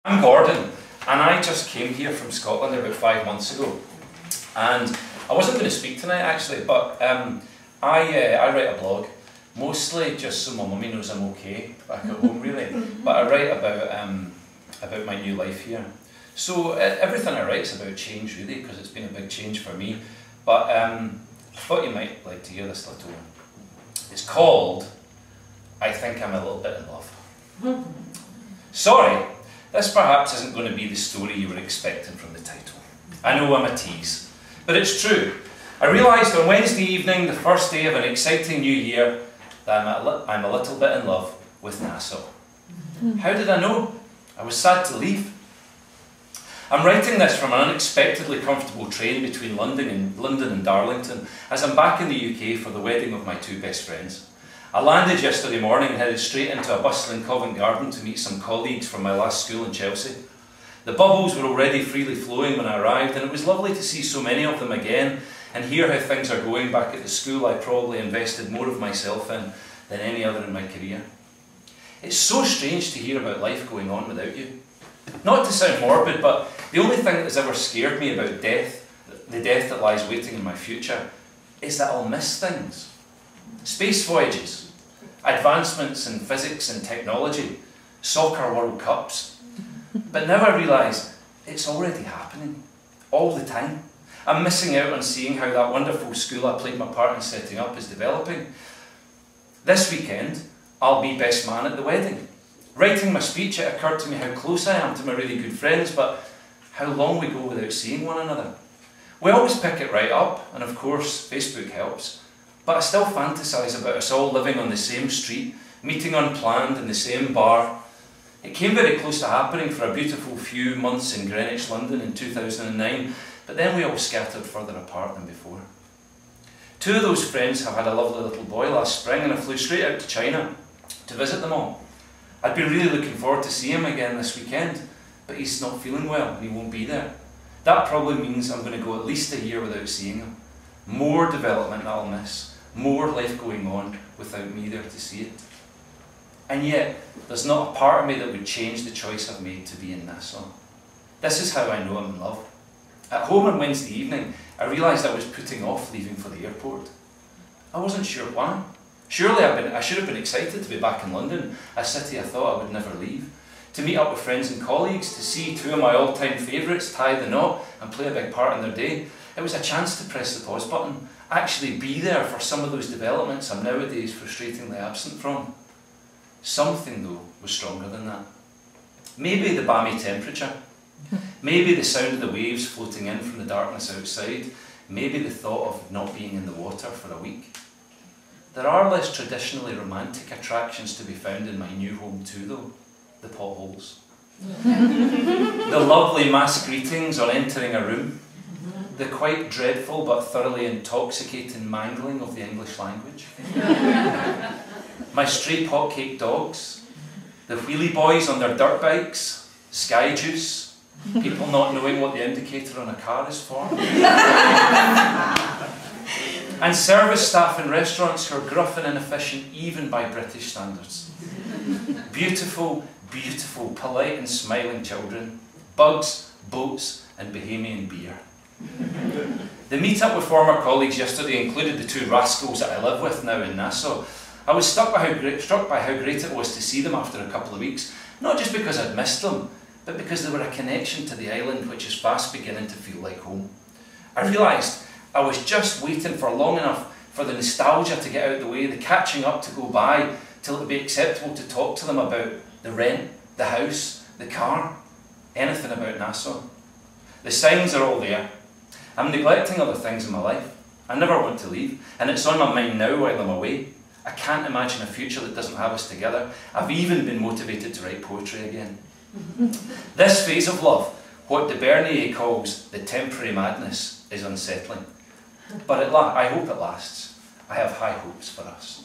I'm Gordon, and I just came here from Scotland about 5 months ago. And I wasn't going to speak tonight actually, but I write a blog, mostly just so my mummy knows I'm okay back at home really. But I write about my new life here. So everything I write is about change really, because it's been a big change for me. But I thought you might like to hear this little one. It's called I Think I'm a Little Bit in Love. Sorry, this perhaps isn't going to be the story you were expecting from the title. I know I'm a tease, but it's true. I realised on Wednesday evening, the first day of an exciting new year, that I'm a little bit in love with Nassau. How did I know? I was sad to leave. I'm writing this from an unexpectedly comfortable train between London and Darlington, as I'm back in the UK for the wedding of my two best friends. I landed yesterday morning and headed straight into a bustling Covent Garden to meet some colleagues from my last school in Chelsea. The bubbles were already freely flowing when I arrived, and it was lovely to see so many of them again and hear how things are going back at the school I probably invested more of myself in than any other in my career. It's so strange to hear about life going on without you. Not to sound morbid, but the only thing that has ever scared me about death, the death that lies waiting in my future, is that I'll miss things. Space voyages, advancements in physics and technology, soccer World Cups. But now I realise it's already happening, all the time. I'm missing out on seeing how that wonderful school I played my part in setting up is developing. This weekend, I'll be best man at the wedding. Writing my speech, it occurred to me how close I am to my really good friends, but how long we go without seeing one another. We always pick it right up, and of course, Facebook helps. But I still fantasise about us all living on the same street, meeting unplanned in the same bar. It came very close to happening for a beautiful few months in Greenwich, London in 2009, but then we all scattered further apart than before. Two of those friends have had a lovely little boy last spring, and I flew straight out to China to visit them all. I'd been really looking forward to see him again this weekend, but he's not feeling well and he won't be there. That probably means I'm going to go at least a year without seeing him. More development that I'll miss. More life going on without me there to see it. And yet, there's not a part of me that would change the choice I've made to be in Nassau. This is how I know I'm in love. At home on Wednesday evening, I realised I was putting off leaving for the airport. I wasn't sure why. Surely I should have been excited to be back in London, a city I thought I would never leave. To meet up with friends and colleagues, to see two of my all-time favourites tie the knot and play a big part in their day. It was a chance to press the pause button, actually be there for some of those developments I'm nowadays frustratingly absent from. Something, though, was stronger than that. Maybe the balmy temperature, maybe the sound of the waves floating in from the darkness outside, maybe the thought of not being in the water for a week. There are less traditionally romantic attractions to be found in my new home too, though. The potholes. The lovely mass greetings on entering a room. The quite dreadful but thoroughly intoxicating mangling of the English language. My stray potcake dogs. The wheelie boys on their dirt bikes. Sky juice. People not knowing what the indicator on a car is for. And service staff in restaurants who are gruff and inefficient even by British standards. Beautiful, beautiful, polite and smiling children. Bugs, boats and Bahamian beer. The meet-up with former colleagues yesterday included the two rascals that I live with now in Nassau. I was struck by how great it was to see them after a couple of weeks, not just because I'd missed them, but because they were a connection to the island which is fast beginning to feel like home. I realised I was just waiting for long enough for the nostalgia to get out of the way, the catching up to go by, till it would be acceptable to talk to them about the rent, the house, the car, anything about Nassau. The signs are all there. I'm neglecting other things in my life. I never want to leave, and it's on my mind now while I'm away. I can't imagine a future that doesn't have us together. I've even been motivated to write poetry again. This phase of love, what de Bernier calls the temporary madness, is unsettling. But I hope it lasts. I have high hopes for us.